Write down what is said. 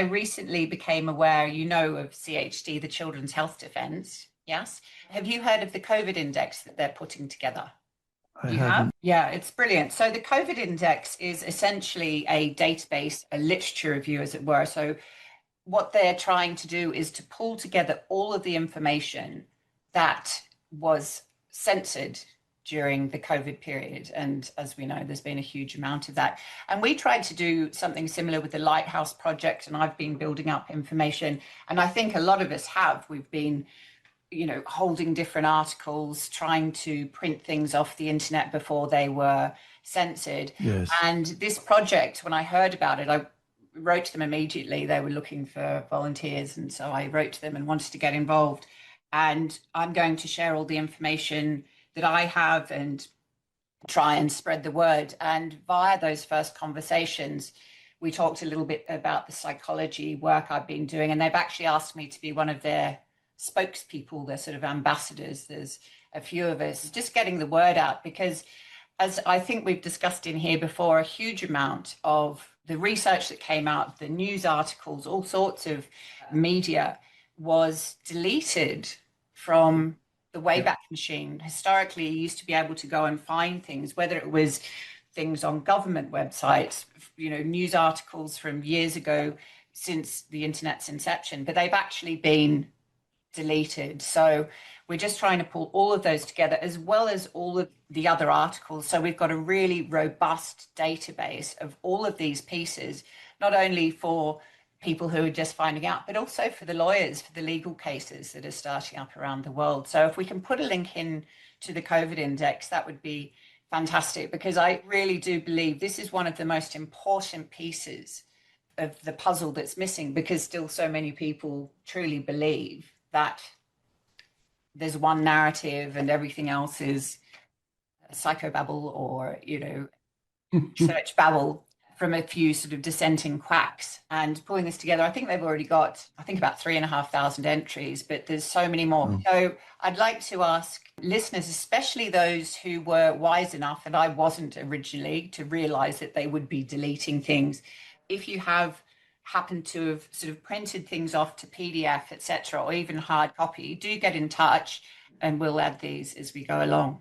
I recently became aware, of CHD, the Children's Health Defence. Yes. Have you heard of the COVID index that they're putting together? I You have? haven't. Yeah, it's brilliant. So the COVID index is essentially a database, a literature review, as it were. So what they're trying to do is to pull together all of the information that was censored during the COVID period. And as we know, there's been a huge amount of that. And we tried to do something similar with the Lighthouse Project, and I've been building up information. And I think a lot of us have. We've been holding different articles, trying to print things off the internet before they were censored. Yes. And this project, when I heard about it, I wrote to them immediately. They were looking for volunteers. And so I wrote to them and wanted to get involved. And I'm going to share all the information that I have and try and spread the word. And via those first conversations, we talked a little bit about the psychology work I've been doing. And they've actually asked me to be one of their spokespeople, their sort of ambassadors. There's a few of us just getting the word out, because as I think we've discussed in here before, a huge amount of the research that came out, the news articles, all sorts of media was deleted from the Wayback Machine. Historically, you used to be able to go and find things, whether it was things on government websites, news articles from years ago since the internet's inception, but they've actually been deleted. So we're just trying to pull all of those together, as well as all of the other articles. So we've got a really robust database of all of these pieces, not only for people who are just finding out, but also for the lawyers, for the legal cases that are starting up around the world. So if we can put a link in to the COVID index, that would be fantastic, because I really do believe this is one of the most important pieces of the puzzle that's missing, because still so many people truly believe that there's one narrative and everything else is psychobabble or, church babble from a few sort of dissenting quacks. And pulling this together, I think they've already got, about 3,500 entries, but there's so many more. So I'd like to ask listeners, especially those who were wise enough, and I wasn't originally, to realize that they would be deleting things. If you have happen to have sort of printed things off to PDF, etc., or even hard copy, do get in touch and we'll add these as we go along.